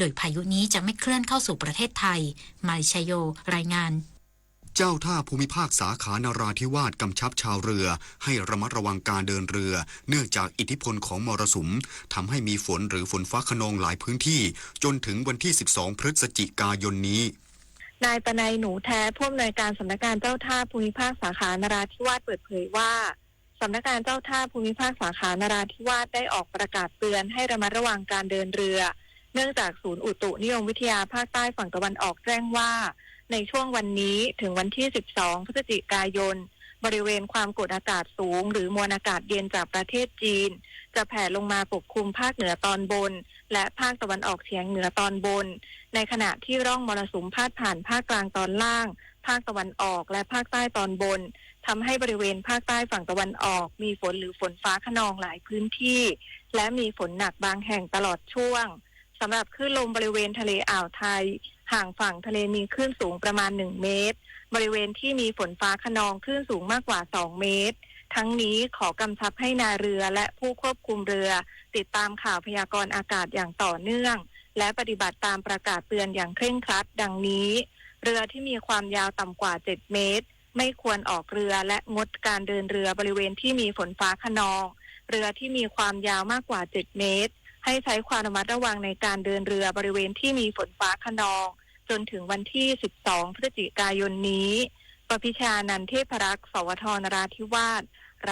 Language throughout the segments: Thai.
โดยพายุนี้จะไม่เคลื่อนเข้าสู่ประเทศไทยมาริชโยรายงานเจ้าท่าภูมิภาคสาขานราธิวาสกำชับชาวเรือให้ระมัดระวังการเดินเรือเนื่องจากอิทธิพลของมรสุมทำให้มีฝนหรือฝนฟ้าคะนองหลายพื้นที่จนถึงวันที่12พฤศจิกายนนี้นายปนัยหนูแท้ผู้อำนวยการสำนักงานเจ้าท่าภูมิภาคสาขานราธิวาสเปิดเผยว่าสำนักงานเจ้าท่าภูมิภาคสาขานราธิวาสได้ออกประกาศเตือนให้ระมัดระวังการเดินเรือเนื่องจากศูนย์อุตุนิยมวิทยาภาคใต้ฝั่งตะวันออกแจ้งว่าในช่วงวันนี้ถึงวันที่12พฤศจิกายนบริเวณความกดอากาศสูงหรือมวลอากาศเย็นจากประเทศจีนจะแผ่ลงมาปกคลุมภาคเหนือตอนบนและภาคตะวันออกเฉียงเหนือตอนบนในขณะที่ร่องมรสุมพาดผ่านภาคกลางตอนล่างภาคตะวันออกและภาคใต้ตอนบนทำให้บริเวณภาคใต้ฝั่งตะวันออกมีฝนหรือฝนฟ้าคะนองหลายพื้นที่และมีฝนหนักบางแห่งตลอดช่วงสำหรับคลื่นลมบริเวณทะเลอ่าวไทยห่างฝั่งทะเลมีคลื่นสูงประมาณ1เมตรบริเวณที่มีฝนฟ้าคะนองคลื่นสูงมากกว่า2เมตรทั้งนี้ขอกำชับให้นายเรือและผู้ควบคุมเรือติดตามข่าวพยากรณ์อากาศอย่างต่อเนื่องและปฏิบัติตามประกาศเตือนอย่างเคร่งครัดดังนี้เรือที่มีความยาวต่ำกว่า7เมตรไม่ควรออกเรือและงดการเดินเรือบริเวณที่มีฝนฟ้าคะนองเรือที่มีความยาวมากกว่า7เมตรให้ใช้ความระมัดระวังในการเดินเรือบริเวณที่มีฝนฟ้าคะนองจนถึงวันที่12พฤศจิกายนนี้ประพิชานันท์เทพรักษ์สวทนราธิวาส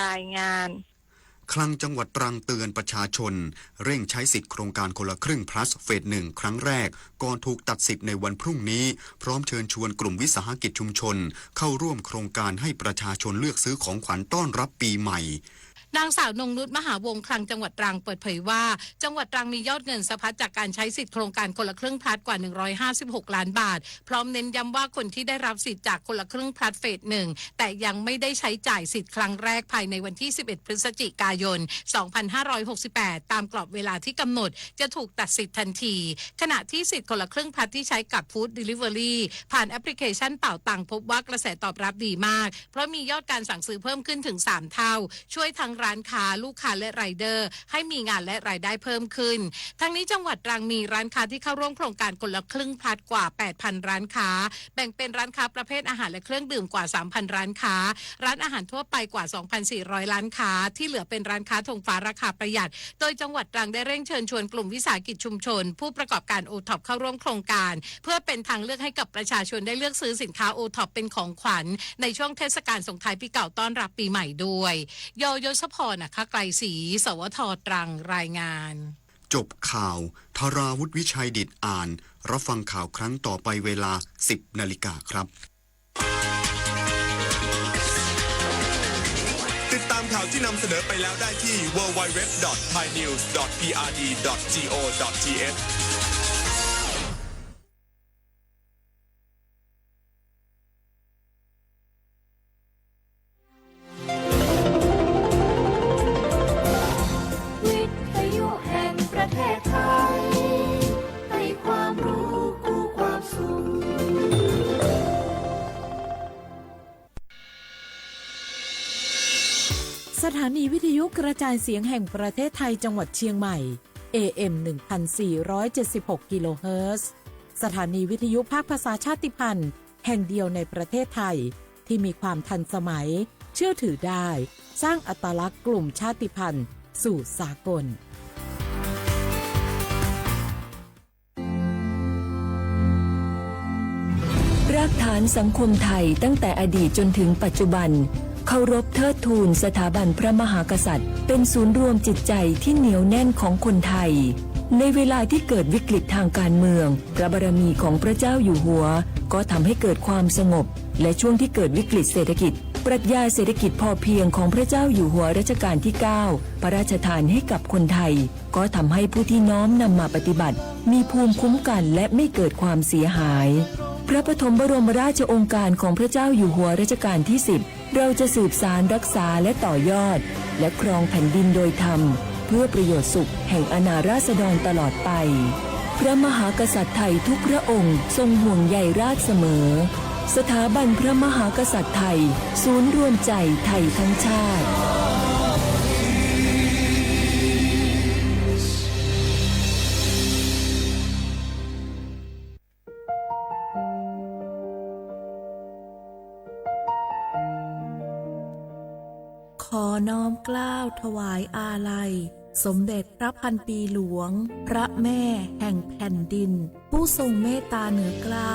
รายงานคลังจังหวัดตรังเตือนประชาชนเร่งใช้สิทธิโครงการคนละครึ่ง plus เฟส 1ครั้งแรกก่อนถูกตัดสิทธิ์ในวันพรุ่งนี้พร้อมเชิญชวนกลุ่มวิสาหกิจชุมชนเข้าร่วมโครงการให้ประชาชนเลือกซื้อของขวัญต้อนรับปีใหม่นางสาวนงนุชมหาวงศ์คลังจังหวัดตรังเปิดเผยว่าจังหวัดตรังมียอดเงินสะพัดจากการใช้สิทธิโครงการคนละครึ่งพลัดกว่า156ล้านบาทพร้อมเน้นย้ำว่าคนที่ได้รับสิทธิ์จากคนละครึ่งพลัดเฟส 1แต่ยังไม่ได้ใช้จ่ายสิทธิ์ครั้งแรกภายในวันที่11พฤศจิกายน2568ตามกรอบเวลาที่กำหนดจะถูกตัดสิทธิ์ทันทีขณะที่สิทธิ์คนละครึ่งพลัดที่ใช้กับฟู้ดเดลิเวอรี่ผ่านแอปพลิเคชันเป่าตังพบว่ากระแสตอบรับดีมากเพราะมียอดการสั่งซื้อเพิ่มขึ้นถึง3เท่าช่วยทั้งร้านค้าลูกค้าและไรเดอร์ให้มีงานและรายได้เพิ่มขึ้นทั้งนี้จังหวัดตรังมีร้านค้าที่เข้าร่วมโครงการคนละครึ่งพลัดกว่า 8,000 ร้านค้าแบ่งเป็นร้านค้าประเภทอาหารและเครื่องดื่มกว่า 3,000 ร้านค้าร้านอาหารทั่วไปกว่า 2,400 ร้านค้าที่เหลือเป็นร้านค้าธงฟ้าราคาประหยัดโดยจังหวัดตรังได้เร่งเชิญชวนกลุ่มวิสาหกิจชุมชนผู้ประกอบการโอท็อปเข้าร่วมโครงการเพื่อเป็นทางเลือกให้กับประชาชนได้เลือกซื้อสินค้าโอท็อปเป็นของขวัญในช่วงเทศกาลส่งท้ายปีเก่าต้อนรับปีใหม่ด้วยยศพรนะคะไกลศรีสวทตรังรายงานจบข่าวธราวุฒิวิชัยดิษฐ์อ่านรับฟังข่าวครั้งต่อไปเวลา 10 นาฬิกาครับติดตามข่าวที่นำเสนอไปแล้วได้ที่ www.thainews.prd.go.thสถานีวิทยุกระจายเสียงแห่งประเทศไทยจังหวัดเชียงใหม่ AM 1476 กิโลเฮิรตซ์สถานีวิทยุภาคภาษาชาติพันธุ์แห่งเดียวในประเทศไทยที่มีความทันสมัยเชื่อถือได้สร้างอัตลักษณ์กลุ่มชาติพันธุ์สู่สากลรากฐานสังคมไทยตั้งแต่อดีตจนถึงปัจจุบันเคารพเทิดทูนสถาบันพระมหากษัตริย์เป็นศูนย์รวมจิตใจที่เหนียวแน่นของคนไทยในเวลาที่เกิดวิกฤตทางการเมืองพระบารมีของพระเจ้าอยู่หัวก็ทำให้เกิดความสงบและช่วงที่เกิดวิกฤตเศรษฐกิจปรัชญาเศรษฐกิจพอเพียงของพระเจ้าอยู่หัวรัชกาลที่9พระราชทานให้กับคนไทยก็ทำให้ผู้ที่น้อมนำมาปฏิบัติมีภูมิคุ้มกันและไม่เกิดความเสียหายพระปฐมบรมราชโองการของพระเจ้าอยู่หัวรัชกาลที่10เราจะสืบสานรักษาและต่อยอดและครองแผ่นดินโดยธรรมเพื่อประโยชน์สุขแห่งอาณาราษฎรตลอดไปพระมหากษัตริย์ไทยทุกพระองค์ทรงห่วงใยราษฎร์เสมอสถาบันพระมหากษัตริย์ไทยศูนย์รวมใจไทยทั้งชาติ น้อมเกล้าถวายอาลัยสมเด็จพระพันปีหลวงพระแม่แห่งแผ่นดินผู้ทรงเมตตาเหนือเกล้า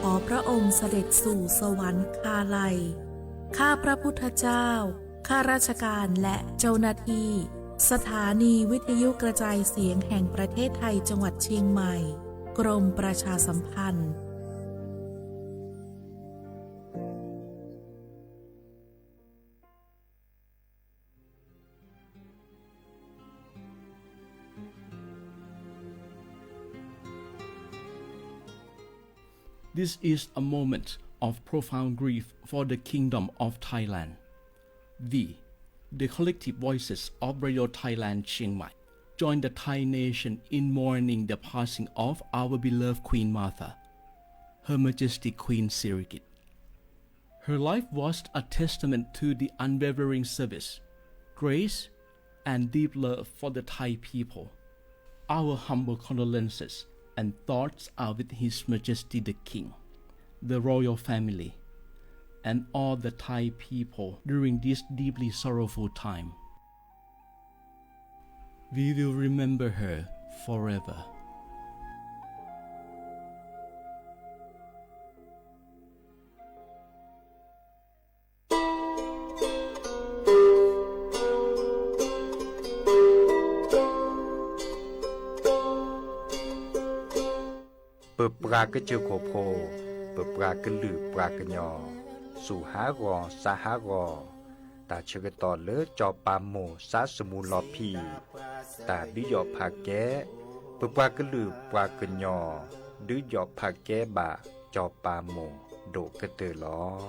ขอพระองค์เสด็จสู่สวรรคาลัยข้าพระพุทธเจ้าข้าราชการและเจ้าหน้าที่สถานีวิทยุกระจายเสียงแห่งประเทศไทยจังหวัดเชียงใหม่กรมประชาสัมพันธ์ This is a moment of profound grief for the Kingdom of Thailand. The collective voices of Radio Thailand Chiang Mai join the Thai nation in mourning the passing of our beloved Queen Martha, Her Majesty Queen Sirikit. Her life was a testament to the unwavering service, grace, and deep love for the Thai people. Our humble condolences and thoughts are with His Majesty the King, the royal family, and all the Thai people during this deeply sorrowful time. We will remember her forever. Bờ pra cái chiều khổ phô, bờ pra cái lử pra cái nhỏ, sủ há gò sa há gò, ta chơi cái tò lỡ cho ba mồ sa sờ mù lò pì, ta đứa dọ phà ké, bờ pra cái lử pra cái nhỏ, đứa dọ phà ké bà cho ba mồ đổ cái tờ lò.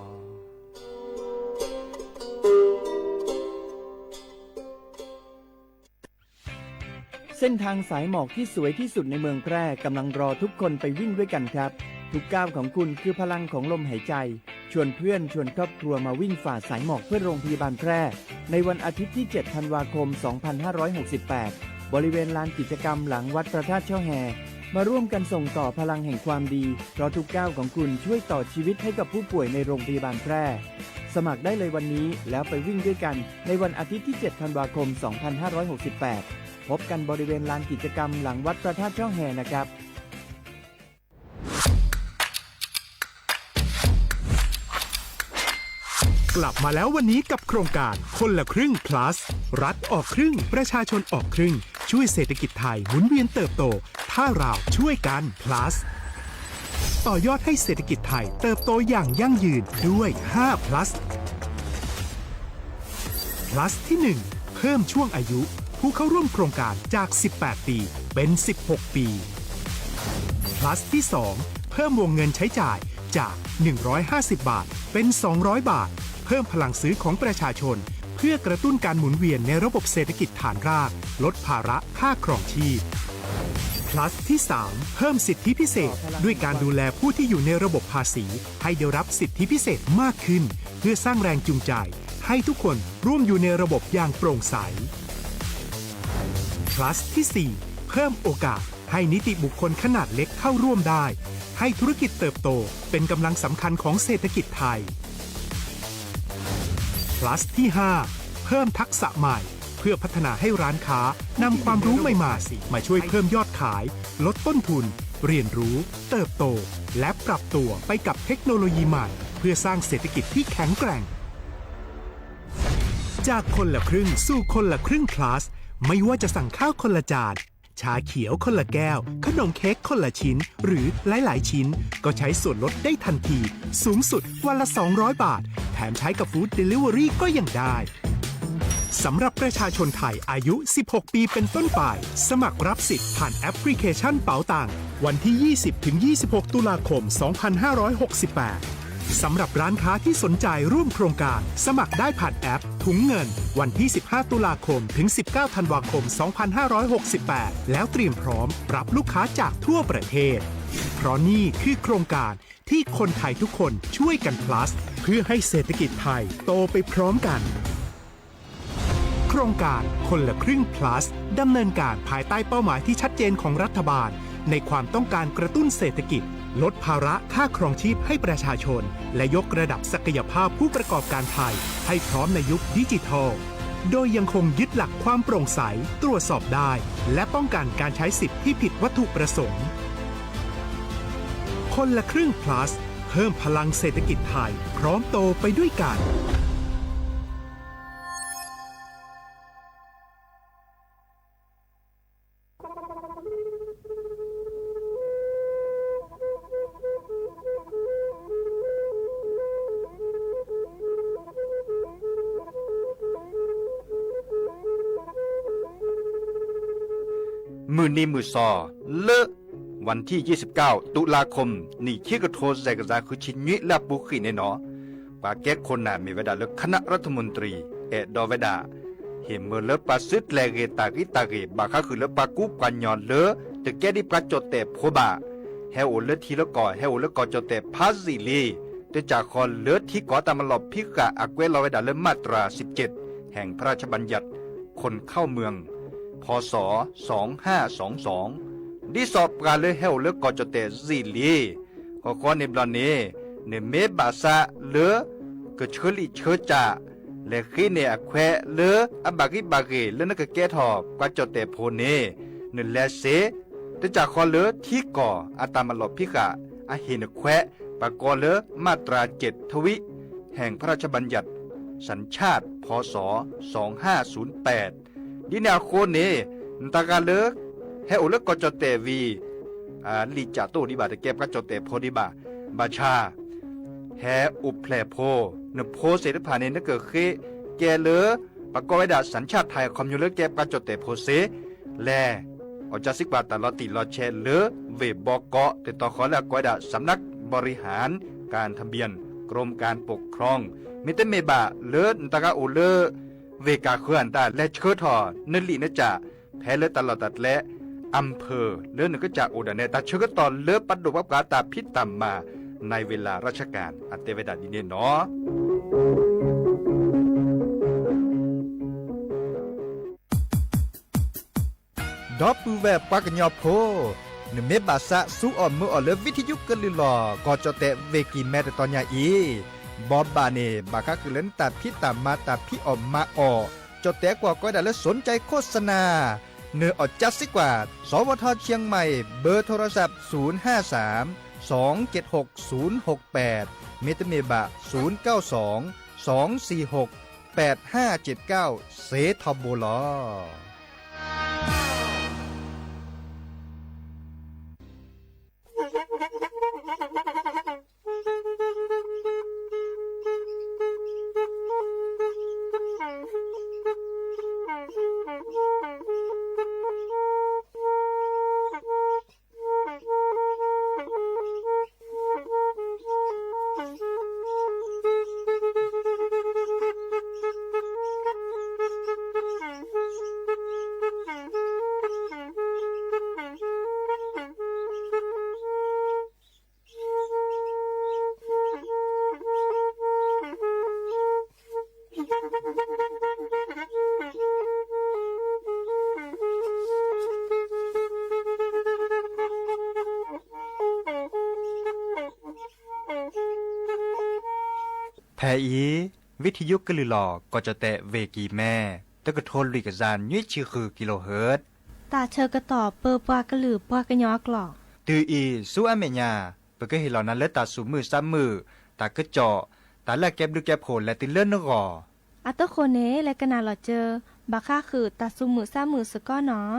เส้นทางสายหมอกที่สวยที่สุดในเมืองแพร่กำลังรอทุกคนไปวิ่งด้วยกันครับทุกก้าวของคุณคือพลังของลมหายใจชวนเพื่อนชวนครอบครัวมาวิ่งฝ่าสายหมอกเพื่อโรงพยาบาลแพร่ในวันอาทิตย์ที่ 7 ธันวาคม 2568 บริเวณลานกิจกรรมหลังวัดพระธาตุช่อแฮมาร่วมกันส่งต่อพลังแห่งความดีเพราะทุกก้าวของคุณช่วยต่อชีวิตให้กับผู้ป่วยในโรงพยาบาลแพร่สมัครได้เลยวันนี้แล้วไปวิ่งด้วยกันในวันอาทิตย์ที่ 7 ธันวาคม 2568พบกันบริเวณลานกิจกรรมหลังวัดพระธาตุช่อแฮนะครับกลับมาแล้ววันนี้กับโครงการคนละครึ่ง plus รัฐออกครึ่งประชาชนออกครึ่งช่วยเศรษฐกิจไทยหมุนเวียนเติบโตถ้าเราช่วยกัน plus ต่อยอดให้เศรษฐกิจไทยเติบโตอย่างยั่งยืนด้วย5 plus plus ที่ 1 เพิ่มช่วงอายุผู้เข้าร่วมโครงการจาก 18 ปีเป็น 16 ปี plus ที่ 2 เพิ่มวงเงินใช้จ่ายจาก 150 บาทเป็น 200 บาทเพิ่มพลังซื้อของประชาชนเพื่อกระตุ้นการหมุนเวียนในระบบเศรษฐกิจฐานรากลดภาระค่าครองชีพ plus ที่ 3 เพิ่มสิทธิพิเศษด้วยการดูแลผู้ที่อยู่ในระบบภาษีให้ได้รับสิทธิพิเศษมากขึ้นเพื่อสร้างแรงจูงใจให้ทุกคนร่วมอยู่ในระบบอย่างโปร่งใสplus ที่ 4 เพิ่มโอกาสให้นิติบุคคลขนาดเล็กเข้าร่วมได้ให้ธุรกิจเติบโตเป็นกำลังสำคัญของเศรษฐกิจไทย plus ที่ 5 เพิ่มทักษะใหม่เพื่อพัฒนาให้ร้านค้านำความรู้ใหม่ๆมาช่วยเพิ่มยอดขายลดต้นทุนเรียนรู้เติบโตและปรับตัวไปกับเทคโนโลยีใหม่เพื่อสร้างเศรษฐกิจที่แข็งแกร่งจากคนละครึ่งสู่คนละครึ่ง plusไม่ว่าจะสั่งข้าวคนละจานชาเขียวคนละแก้วขนมเค้กคนละชิ้นหรือหลายๆชิ้นก็ใช้ส่วนลดได้ทันทีสูงสุดวันละ200 บาทแถมใช้กับฟู้ดเดลิเวอรี่ก็ยังได้สำหรับประชาชนไทยอายุ16 ปีเป็นต้นไปสมัครรับสิทธิ์ผ่านแอปพลิเคชันเป๋าตังวันที่ 20-26 ตุลาคม 2568สำหรับร้านค้าที่สนใจร่วมโครงการสมัครได้ผ่านแอปถุงเงินวันที่ 15 ตุลาคมถึง 19 ธันวาคม 2568 แล้วเตรียมพร้อมรับลูกค้าจากทั่วประเทศเพราะนี่คือโครงการที่คนไทยทุกคนช่วยกัน plus เพื่อให้เศรษฐกิจไทยโตไปพร้อมกันโครงการคนละครึ่ง plus ดำเนินการภายใต้เป้าหมายที่ชัดเจนของรัฐบาลในความต้องการกระตุ้นเศรษฐกิจลดภาระค่าครองชีพให้ประชาชนและยกระดับศักยภาพผู้ประกอบการไทยให้พร้อมในยุคดิจิทัล โดยยังคงยึดหลักความโปร่งใสตรวจสอบได้และป้องกันการใช้สิทธิ์ที่ผิดวัตถุประสงค์คนละครึ่ง plus เพิ่มพลังเศรษฐกิจไทยพร้อมโตไปด้วยกันมือนี้มือซอเลอะวันที่ 29 ตุลาคมนี่ที่กระโทษใจกระจาคือชิญุและบุขีในเนาะปาแก้คนน่ะมีเวลาเลือกคณะรัฐมนตรีดอเวดาเห็นเมื่อเลือกปาซึดแลเกตากิบาคาคือเลือกปากุปกันยอนเลอะแต่แก้ดิปราจดแต่โพบาเฮโอเลือกทีละก่อเฮโอเลือกก่อจดแต่พาซิลีแต่จากคอนเลือกที่ก่อตามหลบพิกะอักเวลอเวดาเลือกมาตรา 17 แห่งพระราชบัญญัติคนเข้าเมืองพศ 2522ดิสอบการเลยเฮาเลือกก่อจดแต่ซิลีก็ในบลอนนี้ในเมบาซาเลือกก็เชลิเชจ่าและขี้ในอแควเลืออบากิบาเกเลือนักแก่ทอบกว่าจดแต่โพเนนึแลเสแต่จากคอเลือที่ก่ออาตามลบพิกะอาเห็นแควปากอเลือมาตรา7ทวิแห่งพระราชบัญญัติสัญชาติพศ 2508ดินาโคเนตากาเลือกให้อุลกจเตวีลิจาโตดิบาตะเก็บกจเตโพดิบาบาชาแฮอุแพลโพนโพเสรพาเนนเกิดเคแกเลือปากไว้ดาสัญชาติไทยคอมยูเลเก็บกจเตโพเสแลอจัสิกบาตลอติลอเชเลือเวบอกเกาะแต่ต่อขอแล้วกวยดาสำนักบริหารการทะเบียนกรมการปกครองมิเตเมบาเลือตากาอุเลเวกาเคลื่อนตาและเชิดทอนลินจ่าแพ้เลือตลอดตัดและอำเภอเลือหนึ่งก็จะอุดรเนตาเชื่อตอนเลือปัดดุวับกาตาพิษตามมาในเวลาราชการอัตเตเวดาดินเนเนาะดอปูแวปากญอโพเนเมบาซะสู้อ่อนมืออ่อนเลวิทยุกลือหลอก็จะเตเวกีแมตตอนยาอีบอบบาเนบาคาคือเล่นตาพิตามมาตาพิออมมาออจะเตกว่าก็ได้และสนใจโฆษณาเนื้ออดจัดสิกว่าสวทเชียงใหม่เบอร์โทรศัพท์053 276 068เมตเมบะ092 246 8579เซทอโบลอแพอีวิทยุกลือหลอก็จะแตะเวกีแม่ตะกะโทนลิกจานยุ้ยชื่อคือกิโลเฮิรตซ์ตาเชอกระต่อเปอปากระหลือปากระยอกหลอกตืออีสู้อเมญาเปก็เห็นเหล่านั้นและตาสูมือซ้ำมือตากระเจาะตาแลกแก็บดูแก็บโผลและติเลื่อนนกออัตโคเนและกนาหลอเจอบาค่าคือตาสูมือซ้ำมือสก้อเนาะ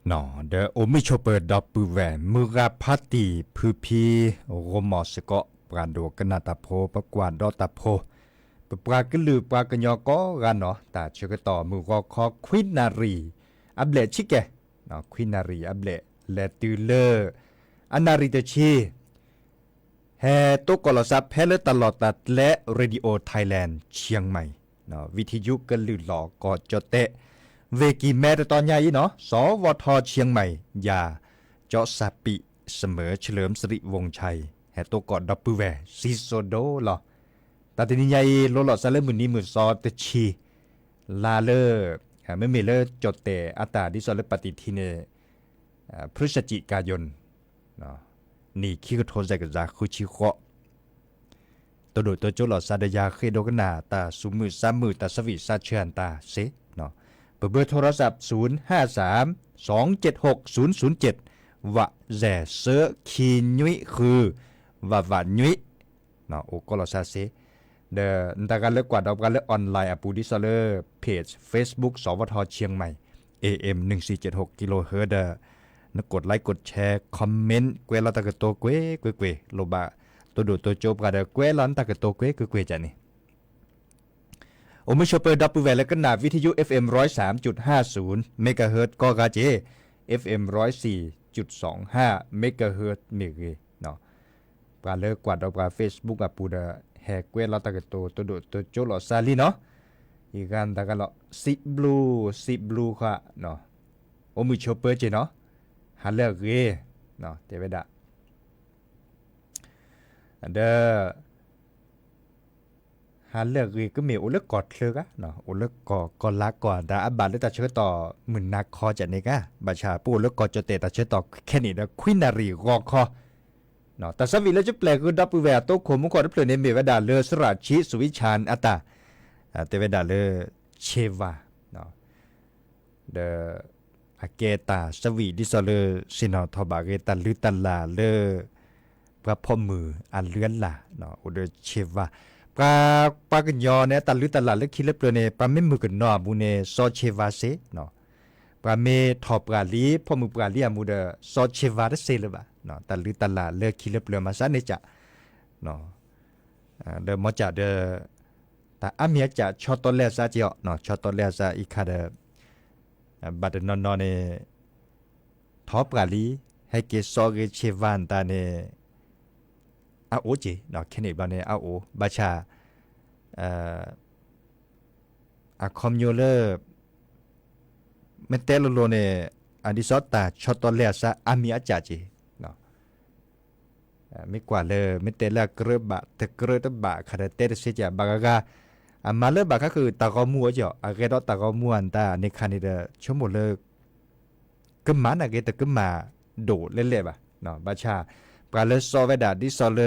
หนอเดอโอมิโชเปิดดอปือแหวนมือราพัตติพือพีโรมอสเกาะปราโดกนาตาโพปกวาดดอตาโพปรากลือปรากญอก็กันเนาะแต่เชื่อต่อมือก็คอควินนารีอับเลชิเกเนาะควินนารีอับเลเลตูเลอร์อนาริเตชีแฮตุกลซับแพลตลอดตัดและเรดิโอไทยแลนด์เชียงใหม่เนาะวิทยุกันลือหลอกอจเตะเวกีแม่ตอนใหญ่เนาะสวทเชียงใหม่ยาเจาะซาปิเสมอเฉลิมสิริวงชัย แฮตัวกอดดับเบิลแวซิโซโดหรอแต่ทีนี้ใหญ่โลหลอดซะเลยมือนี้มือซอตชีลาเลอไม่มีเลอจดแต่อัตราดิซอลปฏิทินพฤศจิกายนนี่ขี้กระโทนใจกับจาคุชิโคตัวโดดตัวโจหลอดซาดยาเคโดกนาตาสุมือสามมือตาสวิซาเชียนตาเซเนาะเบอร์โทรศัพท์053-276-007วะแจเซอคีนุยคือวะวะนุยเนาะโอก็ลอซาเซเดนตาการเลือกกว่าดอกการเลือกออนไลน์อปูดิซอลเลอร์เพจ Facebook สวทเชียงใหม่ AM 1476กิโลเฮิรตซ์นึกกดไลค์กดแชร์คอมเมนต์เกวลาตะกะโตเกวโลบะตัวดูตัวโจบกันเกวลันตะกะโตเกวจันนี่โอมิชอเปอร์ดับเบิลแวร์และก็นาวิทยุ FM 103.50 เมกะเฮิรตซ์ก็กาเจ FM 104.25 เมกะเฮิรตซ์มีเนาะปาเลิกกว่าดอกกา Facebook อ่ะปูดาแฮกเกวลาตะกะโตตัวดูตัวโจหลอซาลีเนาะอีกันตะกะลอซิบลูค่ะเนาะโอมิชอเปอร์เจเนาะฮัลโหลเกเนาะเตเวดะเด้อฮัลโหลเกก็มีโอเล็กกอดเลยกะเนาะโอเล็กกอดละก่อนแต่อับบาเลตาเชื่อต่อหมื่นนักคอจัดนี่กะบาชาปูเล็กกอดจะเตตาเชื่อต่อแค่นี้นะควินารีกอคอเนาะแต่สวิแล้วจะแปลคือดับเบิลแวร์โตโคมุกอดเพลเนเมเวดาเลอสราชิสุวิชานอัตตาเตเวดาเลอเชวาเนาะเดออาเกตาสวีดิซอเลอสินอทอบาเกตาลือตันลาเลอพระพ่อมืออันเลื่อนลาเนาะโอเดเชวาปากันยอเนี่ยตันลือตันลาเลคิเลเปเนปาเมมือกันนอบุเนซอเชวาเซเนาะปาเมทอบกาลีพ่อมือกาลีมูเดซอเชวาเดเซเลบะเนาะตันลือตันลาเลคิเลเปมาซาเนจะเนาะเดมอจะเดแต่อามีจะชอตเลซาเจาะเนาะชอตเลซาอีคาเดบัดนอนเนทอปกาลีให้เกซอเกเชวันตาเนอาโอเจเนาะแค่นี้บัดเนอาโอบาชาอาคอมโยเลเมเตโลโลเนอันดิซอตตาชอตเลซาอามีอาจาเจเนาะไม่กว่าเลยเมเตลากระบะตะกระตบะคาเดเตเสจาบากามาเลบะก็คือตากอมัวเจาะอาเกดอตากอมัวอันตาในคันนี้เดชั่วโมงเลยก็มันอาเกตก็มาโดดเล่ๆบะเนาะบาชาปลาเลซอเวดาดิซอเล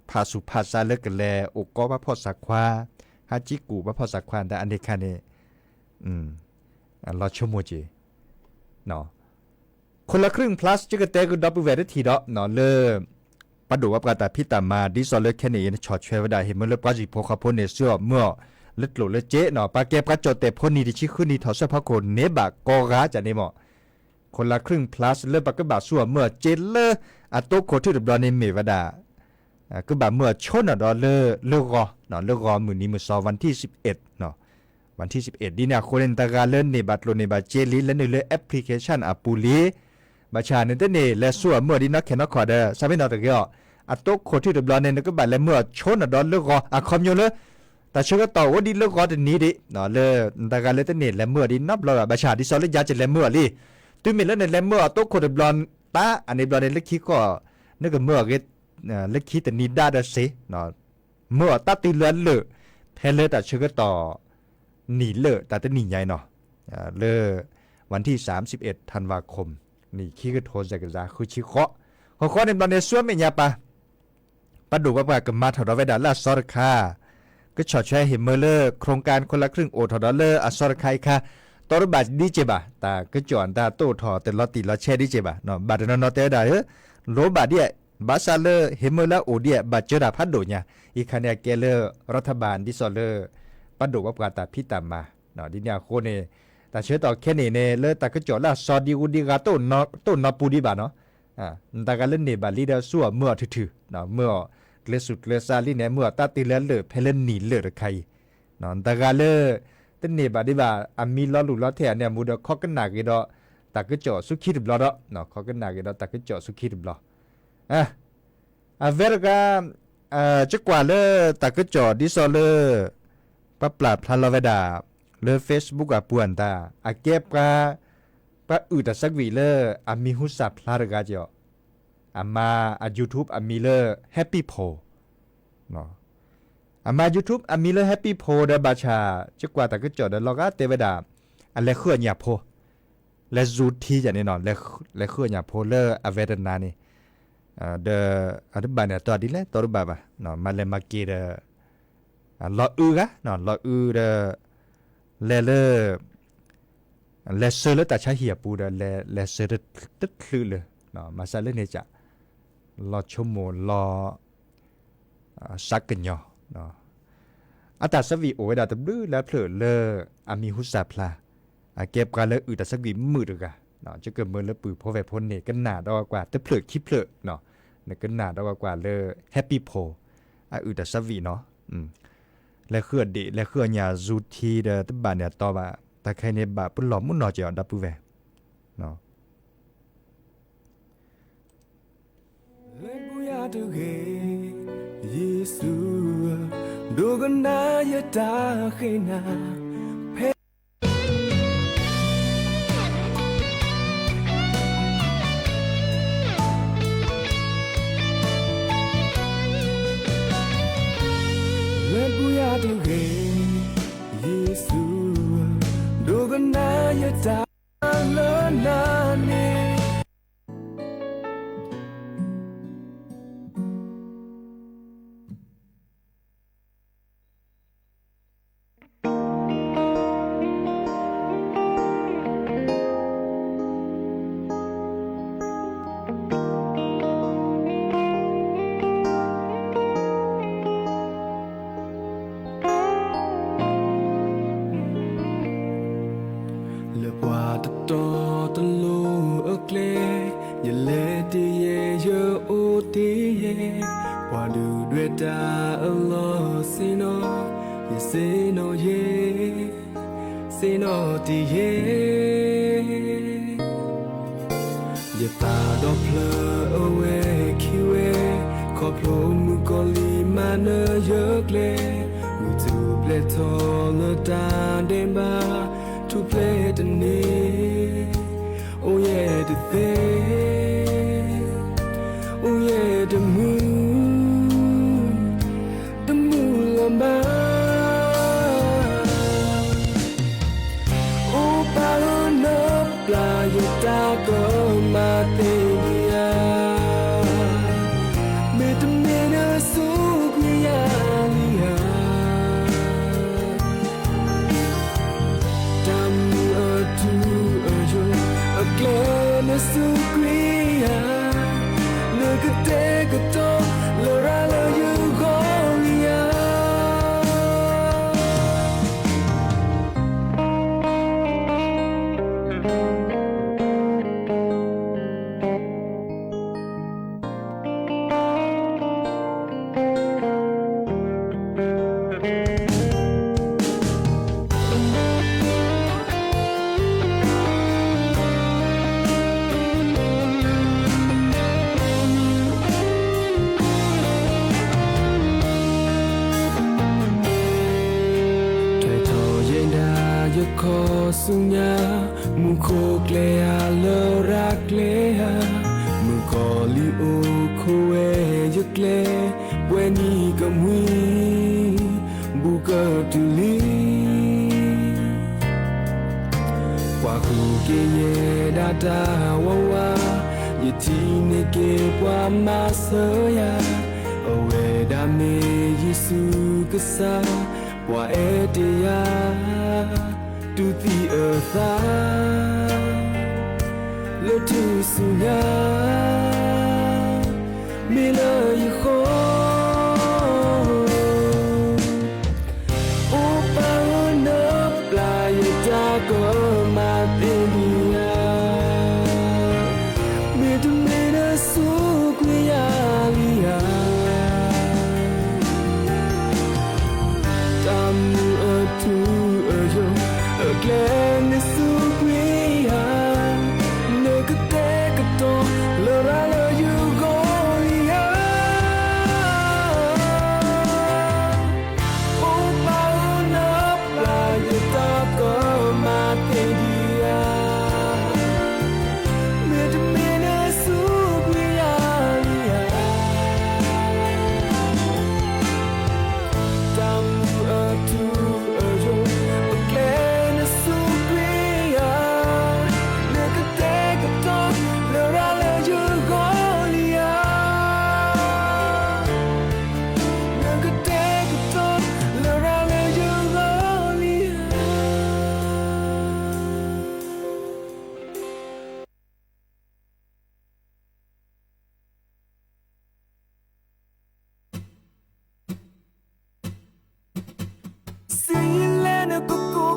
พาสุภาษาเลกันแลโอกอพระพอสักควาฮาจิกุพระพอสักควาแต่อันในคันนี้รอชั่วโมงเจเนาะคนละครึ่ง plus จะก็เตะก็ดับเบิลแวร์ทีเนาะเนาะเลยปดูว่าประกาศพิตามาดิซอลเลแค่นี้ช็อตเชฟได้เห็นเมื่อเลือกปาจิโพคาโพเนเซียเมื่อเลือดหลุดเลือดเจ๊เนาะปาเก็บกระจดแต่พ้นนี้ที่ชื่อขึ้นนี้ถอดเสื้อผ้าโกนเนบะกอราจะเนี่ยหมอคนละครึ่ง plus เลือกปากก็บาสัวเมื่อเจเลออัตโตโคที่ดับดอนในเมวดาก็บาเมื่อชนดอเลเลือกรอเนาะเลือกรอมือนี้มือซอวันที่11เนาะวันที่11ดีเนี่ยโคเรนตากาเล่นในบัตรโลในบัตรเจลิและในเลือกแอปพลิเคชันอาปูลีบัชาเนเตเนและสัวเมื่อดีนักแข่งนักขอเดอซาบินอตะเกียอัตโตโคที่ดับดอนในก็บาและเมื่อชนดอเลือกรออะคอมโยเลแต่เชื่อก็ต่อว่าดีเลือกรอแต่นี้ดิเนาะเลยตากาเล่นเตเนและเมื่อดีนับเราบัชาดิซอลเลยยาจะและเมื่อลีตุ้มีแล้วในและเมื่ออัตโตโคดับดอนตาอันนี้บอลในเล็กขี้ก็นึกว่าเมื่อเกเล็กขี้แต่นี้ได้เด้อสิเนาะเมื่อตัดตีเลือนเลยแพ้เลยแต่เชื่อก็ต่อหนีเลยแต่จะหนีใหญ่เนาะเลยวันที่31ธันวาคมนี่ขี้ก็โทรจากกะคือชิเคาะขอในบอลในส่วนไม่ยาปะปดูว่ากับมาถอดไว้ดาลาซอร์คาก็ชอตแชร์เห็นเมื่อเลยโครงการคนละครึ่งโอถอดเลอร์อซอร์คายค่ะตอรบาดดีเจบะตาก็จอนตาโตถอแต่ลอติลอแชร์ดีเจบะเนาะบาดนอเตได้โลบาดเดียบาซาเลอร์เฮมเมลาโอเดียบาเจอดาพัดโดเนี่ยอีคันเนี่ยเกเลอร์รัฐบาลดิซอเลอร์ปดูว่าตาพิตามาเนาะดิเนี่ยโคเนแต่เชื่อต่อแค่นี้เนเลอตาก็จอดละซอดีอุดิกาโตนอปูดีบาเนาะตาก็เล่นนี่บาลีดาซัวเมื่อถือเนาะเมื่อเลสุดเลซาลีเนี่ยเมื่อตาติเลเลเพลนนีเลอใครเนาะตาก็เลตันนี่บาดิบาอามีล้อหลุดล้อแถเนี่ยมูดข้อกันหนักอีดอตาก็จอสุขีดิบล้อเนาะข้อกันหนักอีดอตาก็จอสุขีดิบล้อเวรกาจะกว่าเลตาก็จอดิซอเลปะปลาพลาเวดาเลเฟซบุ๊กอ่ะป่วนตาอาเก็บปะอืดสักวีเลอามีหุสับพลาดกาเจา อามาYouTube อามีเลอร์ Happy Po เนาะอามา YouTube อามีเลอร์ Happy Po เดบาชาจักว่าตะกึจอดลอกาเตวดาอันเลเครือญาโพและรูทที่จะแน่นอนและเครือญาโพเลอร์อเวดนานี่เดอดบาเนี่ยตัวดิเลตัวดบาบะเนาะมาเลมากีเดลออือกะเนาะลออือเดเลเซอร์เลตาชาเหียปูเดเลเซอร์ตึกคลือเลยเนาะมาซาเลเนจะลอชโมลอซักกันยอเนาะอัตาสวีโอเวดาตบลือและเผลอเลออามีฮุซาพลาเก็บกันเลยตาสวีมืดกะเนาะจะเกิดเมื่อละปือพอแวพนเนี่ยกันหนาดอกว่าแต่เผลอคิดเผลอเนาะเนี่ยกันหนาดอกว่าเลอแฮปปี้โพตาสวีเนาะและเครือดีและเครือญาจูทีเดตบานเนี่ยต่อว่าตาใครเนี่ยบาปุ่นหลอมมุนนอเจียวดับปูแวเนาะเลบุยาตุเกเยซูดูกันนายตาเขนาเลบุยาตุเกเยซูดูกันนายตาเลนาเนสุญญามุโคเกลอาเลรักเลหามุกอลิโอโคเวยกเลเวนีกมวีบุกตุลีกว่าคูเกเยดาดาวาวายทีเนเกปวามาเสยาอเวดาเมเยซูกษาปวาเอเดียto the earth lo tu sunya mila yho o pa na playa ko ma tinia me tu me na su kuya lia tam tu yo Again, it's so great. Look at that, look at you go.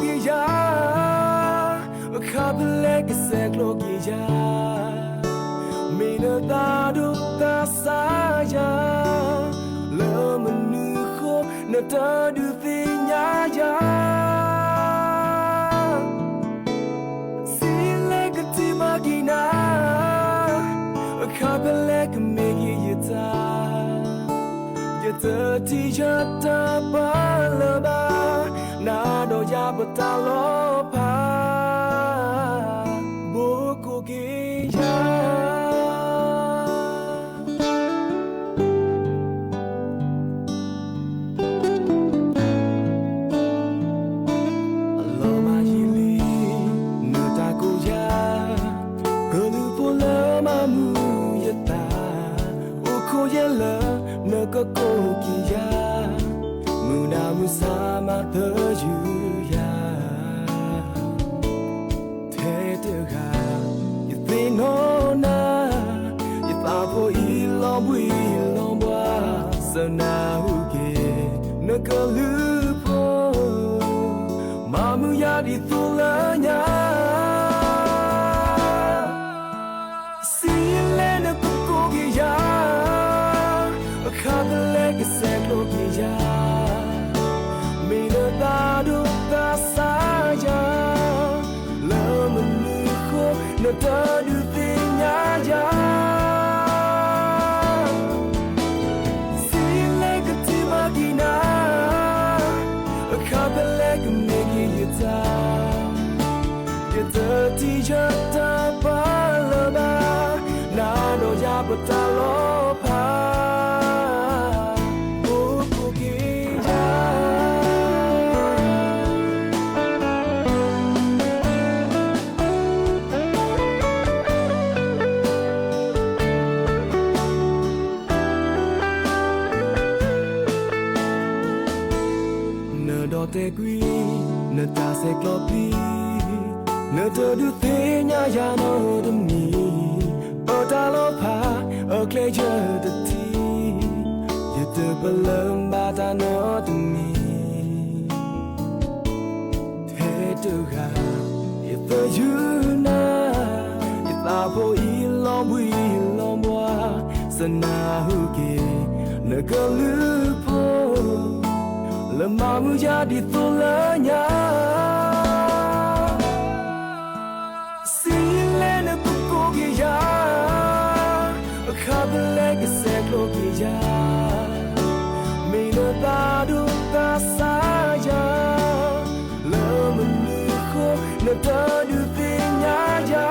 ya kabele ke se klogi ya mina ta do ta sa ya le menu kho na ta du ti nya ya si le ke ti magina kabele ke me ye ta ye ta ti ya ta ba la ba na do ya ba ta lo pa bo ko ge ya lo ma yi li no ta ko ya ko lu po la ma mu ye ta o ko ye la no ko ko ki ya Muna musama terju ya Tedega Yithinona Yithapo ilomwi ilombwa Sana uke Nakalupo Mamu yadi thulanya Silena kukogi ya Akabaleke seklogi ya Mina tadu ta saja Lemenu ko na tadu tinya ya Sile kati magina Kabele kumegi yita Yita tija ta palaba Nado ya batalopa te gui ne ta se klopi ne to du te nya ya no de mi o ta lo pha o kle je de ti ye te belam ba ta no de mi te to ga ye to you na ye ta bo i lo bwa sa na hu ke ne ko lu po Le mamu jadi tulanya Silene kukogi ya Kabele ke seklogi ya Mina tadu ta saja Le menu ko na tadu tinya ya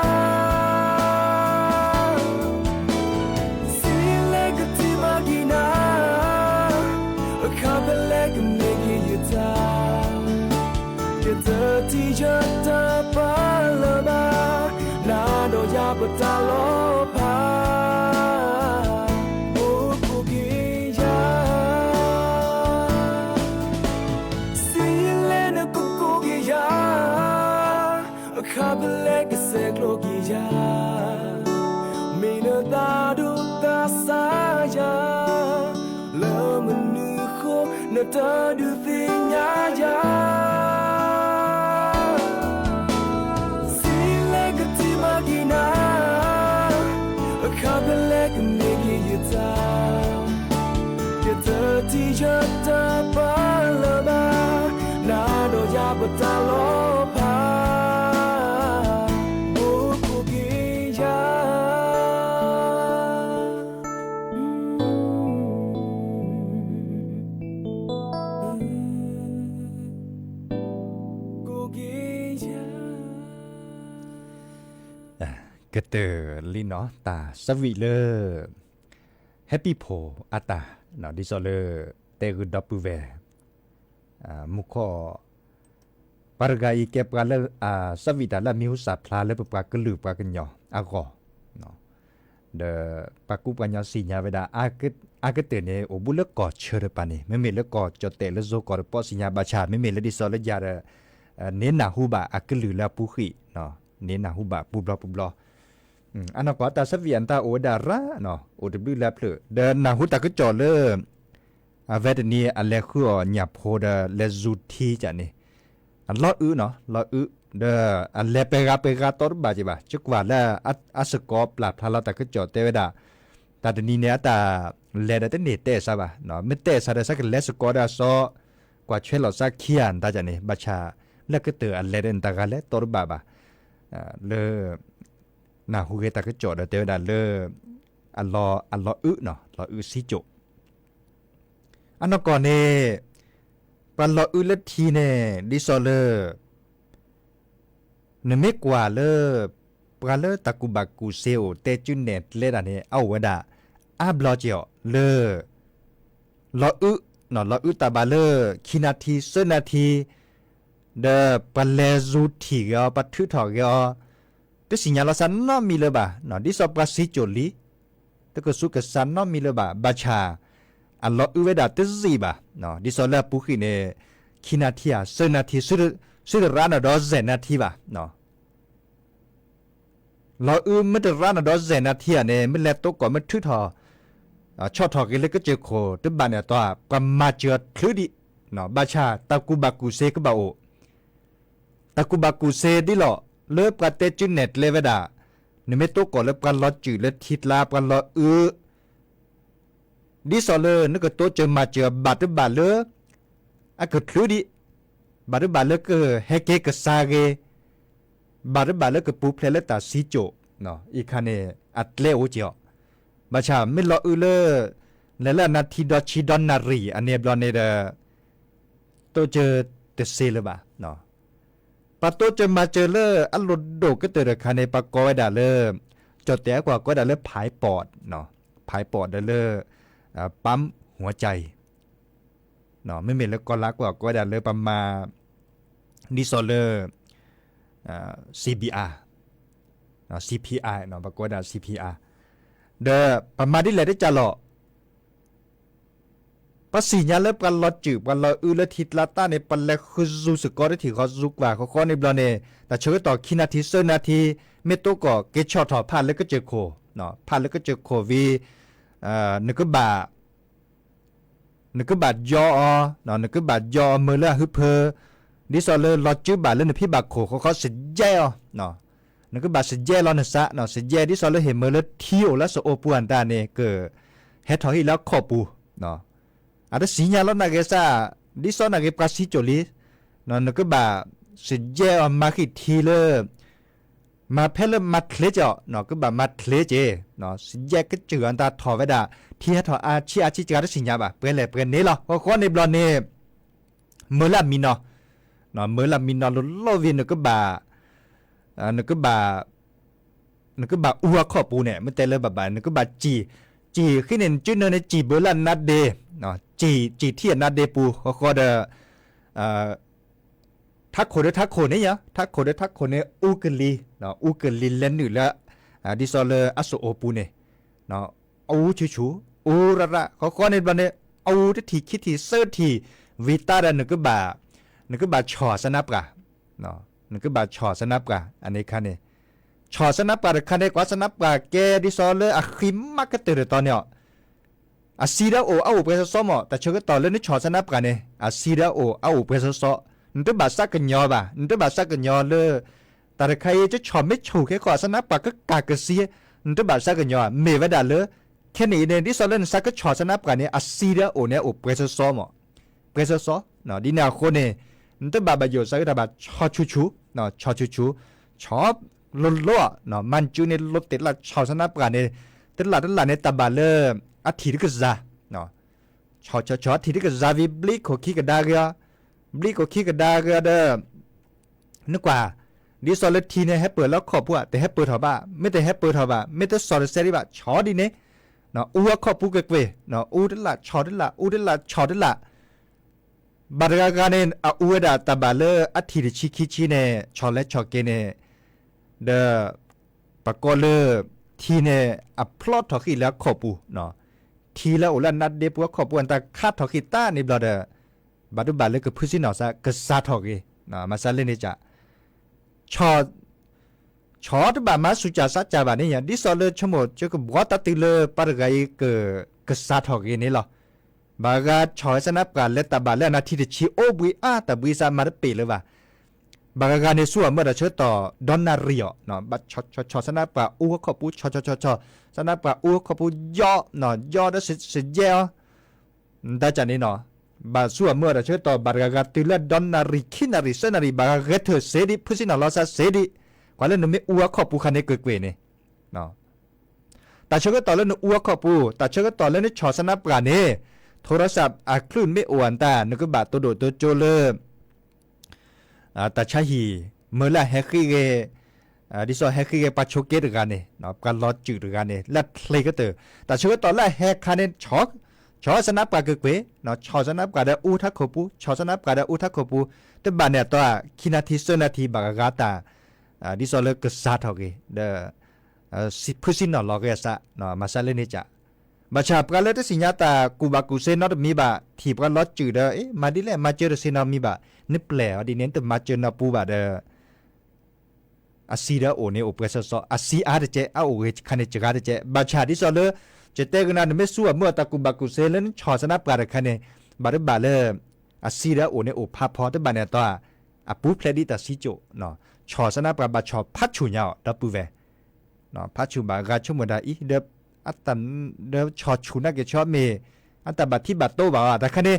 Sile ke timagina Kabele ke Yita tija ta palaba Nado ya batalopa Okugi ya Silene kukogi ya Kabele ke seklogi ya Mina tadu ta saja Lemenu ko na tadu tinya ya Magina Kabele kumegi yita Yita tija ta palaba Nado ya batalopa Okugi yaกระเตอลีเนาะตาสวีเลอแฮปปี้โพอาตาเนาะดิซอเลอเตกุดับปูเวมุขอปารกายเก็บกันแล้วสวีตาละมิวสัพลาแล้วปากกลือปากกันยออากอเนาะเดปากุปัญญาสิญญาเวดาอากเตเนโอบุเลกอเชอร์ปานี่ไม่เมเลกอจเตเลโซกอรปอสิญญาบาชาไม่เมเลดิซอเลยาเนนาฮูบะอากลือละปุขิเนาะเนนาฮูบะปุบลออันนั้นก็ตาสวีอันตาโอดาระเนาะโอดบลูแลเพลเดินนาหุตาก็จอเลเวทนี้อะไรคือหยาบโพดเลซูทีจ้ะนี่ อันลออื้อเนาะลออื้อเด้ออันเลเปกาตอร์บาจิบะจักว่าละอัสกอปลาพลาลาตะกจอเตเวดาตาดนีเนตาเลดตเนเตซาบะเนาะมิเตซาเดสักเลสกอดาซอกว่าเชลอซาเคียนตาจานี่บัชาแล้วก็เตออันเลเดนตากาเลตอร์บาบะเลนาฮูเกตะกจอเตเวดาเลอัลลออื้อเนาะลออื้อซิโจอันนก่อนเนปันลออื้อละทีเนดิซอเลนเมกว่าเลปราเลตะกุบักกูเซลเตจุนเนตเลดาเนเอาวดาอาบลอเจอเลลออึเนาะลออึตาบาเลคินาทีเซนาทีเดปะเลซูทีกอปะทึทอกอตสิญาลสันนอมีเลบาเนาะดิซอปราซิโจลีตะกสุกสันนอมีเลบาบาชาอัลลออึเวดาตซีบาเนาะดิซอลาปุขิเนคินาทีเซนาทีสุดรานาดอเซนาทีบาเนาะเราไม่ได้ร้านดอเซนาทีเนี่ยไม่เล็ดตัวก่อนไม่ทึทอชอบทอกิเลก็เจอโคตึบ้านเนี่ยตัวประมาเจอทืดิเนาะบาชาตะกุบักุเซก็บ่าโอตะกุบักุเซดิหล่อเลิกประเทศจุนเน็ตเลเวดาเนี่ยไม่ตัวก่อนเลิกกันล้อจืดเลิกทิดลากันล้อดิสอเลนึกตัวเจอมาเจอบาดบาเลอะก็ทืดิบาดบาเลก็เฮเกกซาเกบาร์บาเลกปูเพลเลตาซิโจเนาะอีคันเนอัตเลโอเจอมาชาไม่รอเลแล้วนาทีดอชิดอนนารีอันเนบลอนเนเดตัวเจอเตเซเลบาเนาะปะตัวเจอมาเจอเลอัลโลโดก็เตอคันเนปะกอดาเลจดแต่กว่าก็ดาเลผายปอดเนาะผายปอดดาเลปั๊มหัวใจเนาะไม่มีแล้วก็รักกว่าก็ดาเลปั๊มมาดิซอเลCBR CPR เนาะปรากฏว่า CPR เดอประมาณนี้แหละได้จะหล่อภาษีญาเลิบกันลอจืบกันลออือละทิดละต้าในปันแลคือซูสกอได้ถือเขาซุกว่าเขาข้อในบลอเนแต่เชื่อต่อคินาทีเซนาทีเมโตก่อเกชอถอผ่านแล้วก็เจอโคเนาะผ่านแล้วก็เจอโควีนึกบาจอเนาะนึกบาจอเมื่อละฮึเพอดิซอเลลอจืบาเลนพี่บาโคเขาสิเจอเนาะนึกบาสิเจลอนะซะเนาะสิเจดิซอเลเห็นเมื่อละทิวและสโอปวนตาเนเกเฮทอฮีแล้วขอปูเนาะอาจจะสิญาลนาเกซาดิซอนาเกปราซิโจลีเนาะนึกบาสิเจอมาคิทีเลมาเพลมาเคลจเนาะก็บามาเคลเจเนาะสิเจก็จืออันตาถอไว้ดาที่เฮทออาชิจาดสิญาบาเปนแลเปนนี้หรอก็คนในบลอนเนเมื่อละมีเนาะเนาะเมื่อละมีนอลวินนึกบาอัวขอปูเนี่ยมันแต่เลยบานึกบาจีขึ้นเห็นจุดเนในจีเบลันนัดเดเนาะจีเทียนนัดเดปูเขาเดทักโคเนี่ยทักโคเนี่ยอูกลีเนาะอูกลีเลนอยู่ละดิซอเลอสโอปูเนี่ยเนาะอูชูอูระเขาในบันเนี่ยอูที่คิดที่เซอร์ที่วิตาดนึกบาชอสนับกะเนาะนึกบาชอสนับกะอันนี้คันเนี่ยชอสนับกะคันเนี่ยกว่าสนับกะแกดิซอเลอะคิมมักเตอร์ตอนเนี่ยอาซีดาโอเอาเปซอมอแต่เชื่อตอนเล่นนี่ชอสนับกะเนี่ยอาซีดาโอเอาเปซอนึกบาสักกันยอบะนึกบาสักกันยอเลยแต่ใครจะชอไม่ถูกแค่กว่าสนับกะก็กากเสียนึกบาสักกันยอเมวดาเลยแค่นี้เนี่ยดิซอเลนสักก็ชอสนับกะเนี่ยอาซีดาโอเนี่ยโอเปซอมอเปซอเนาะดินาโคเนี่ยนั่นบาบอยู่สักแต่บาชอชูเนาะชอบลดล้อเนาะมันจูเนี่ยลดติดละชอสนับกันเนี่ยติดละเนี่ยตาบาเลอาทิตย์ก็จะเนาะชอทีที่ก็จะวิบลิโคขี้ก็ได้เด้อนึกว่าดิซอลทีเนี่ยให้เปิดแล้วขอบว่าแต่ให้เปิดเถอะบ้าไม่แต่ให้เปิดเถอะบ้าไม่แต่สอดเสรีบ้าชอดีเนี่ยเนาะอัวขอบปุ๊กเกยเนาะอูดิละชอดิละบาร์กาเนนอูเอดาตาบาเลอทิริชิคิชิเนชอเลชอเกเนเดปะกอเลทีเนอัพลอตทอกิแล้วขอปูเนาะทีแล้วโอลันนัดเดปัวขอปูอันตาคาทอกิต้าในบลอเดบาดูบาเลก็พูดสิเนาะซะก็ซาทอกิเนาะมาซาเลนี่จ้ะชอตบามาสุจาสัจจาบานี่อย่างดิซอเลชโมจะก็บัวตัดติเลปาร์ไกก็ซาทอกินี่หรอบากาชอยสนับกันและตาบาและนาทีที่ชีโอบุยอาตาบุยซามาเปเลยว่า บางการในส่วนเมื่อเราเชื่อต่อดอนนาริโอเนาะบัดชอสนาปะอูขอปูชอสนาปะอูขอปูย่อเนาะย่อได้สิเยอได้จากนี้เนาะบางส่วนเมื่อเราเชื่อต่อบางการติละดอนนาริคินาริเซนาริบางการเธอเสดิพุสินาลอซาเสดิกว่าเล่นนึกไม่อูขอปูคันในเกิดเวเนี่ยเนาะแต่เชื่อต่อเล่นอูขอปูแต่เชื่อต่อเล่นชอสนาปะเนี่ยโทรศัพท์คลื่นไม่อวนตานึกบาตัวโดดตัวโจเลแต่ใช่หีเมื่อละแฮกกี้เกดิสอแฮกกี้เกปัจจุบันเดือนกันเนี่ยเนาะการลอดจืดเดือนกันเนี่ยและเพลย์ก็เตอแต่ช่วงตอนแรกแฮกคันเนี่ยช็อสนับปากเกยเนาะช็อสนับกาเดอูทักขบูช็อสนับกาเดอูทักขบูแต่บ้านเนี่ยตัวคินาทีเซนาทีบากาตาดิสอเลิกกษาทอกเดสิพุสินนอลอกเกษาเนาะมาซาเลนิจ่ามาชาบกันเลยที่สิญญาตากูบากูเซนอตมีบะทีบกันลอดจืดเดมาดิแลมาเจอเซนอมีบะนึกแปลว่าดิเน้นแต่มาเจอนาปูบะเดอาซีดาโอเนโอเปรสซออาซีอาร์เจอาโอเฮคันเนจกาเจบาชาดิซอเลเจเตกันนั้นไม่สู้เมื่อตากูบากูเซเลนชอสนับกันคันเนบาร์บาเลอาซีดาโอเนโอพาพอตบานเนตัวอาปูเพลดิตาซิโจเนาะชอสนับกันบาชอพัชชุญาดับปูเวเนาะพัชชุบากาชมุดาอีเดอัตันเดชอชุนักเกชอเมอัตบัติบัตโตบ่าวแต่คันเน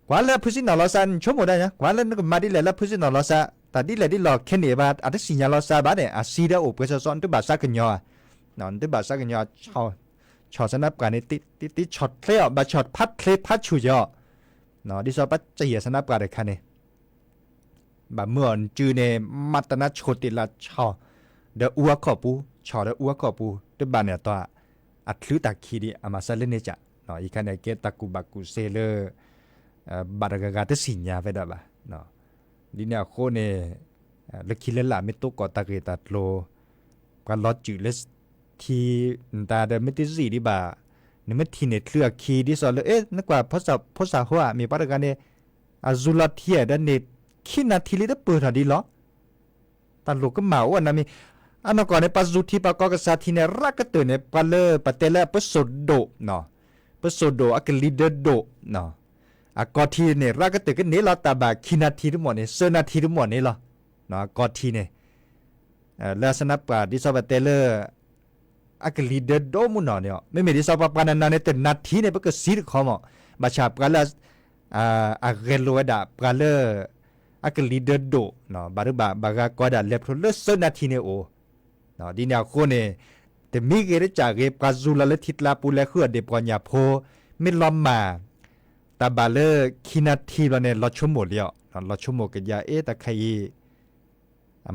กว่าแล้วพุสินอลอซันชั่วโมงได้นะกว่าแล้วนึกมาดิแล้วพุสินอลอซาแต่ดิแล้วดิหลอกแค่เนี่ยบาดอาจจะสิญญาลอซาบาเนี่ยอาซีดาโอเปซอนตัวบาซักกันยอนอนตัวบาซักกันยอช็อตสนับกันนี่ติช็อตเพลย์บาช็อตพัดเพลย์พัดชูยอนอดิซอปัจเจียสนับกันเลยคันเนี่ยบาเมื่อจือเนี่ยมัตนาโชติละชอเดอัวขอปูชอเดอัวขอปูตัวบาเนี่ยตัวอัดลือตาคีดีอามาซาเลเนจ่าเนาะอีคันเนี่ยเกตากูบากูเซเลบาร์กากาเตสิญญาไปได้ป่ะเนาะดิเนี่ยโคเนี่ยเล็กคิดเล่นละไม่ตกกอตาเกตัดโลการลอดจืดเลสทีตาเดิมไม่ติดสีดีบ่าเนี่ยไม่ทีเนี่ยเลือกคีดิสอเลยนึกว่าภาษาหัวมีบาร์กาเนี่ยอาซูลาเทียดันเนี่ยคิดนาทีลิตเปิดหัวดีล้อตัดโลก็เหมาอันนั้นมีอันนั้นก่อนในปัจจุบันปากกษัตริย์เนี่ยรักก็ตื่นเนี่ยปัลเลปัตเตล่ปัสโซโดเนาะปัสโซโดอักลิเดโดเนาะกอทีเนี่ยรักก็ตื่นกันเนี่ยเราตาบาคินาทีทั้งหมดเนี่ยเซนาทีทั้งหมดเนี่ยหรอเนาะกอทีเนี่ยแล้วสนับดิสบัตเตลอักลิเดโดมุนเนาะเนี่ยไม่มีดิสบัปปานันเนี่ยแต่นาทีเนี่ยเป็นก็สีขอมมาชาปกันแล้วอักเกลโลดาปกันเลยอักลิเดโดเนาะบารุบากากอดาเล็บทุเลเซนาทีเนี่ยโอเนาะดิเนี่ยคนเนี่ยแต่มีเกณฑ์จากเก็บกาจูลาเลทิตลาปูเลคือเด็บปัญญาโพไม่ล้อมมาตาบาเลคินาทีเราเนี่ยลอชั่วโมงเดียวลอชั่วโมงกันยาแต่ใคร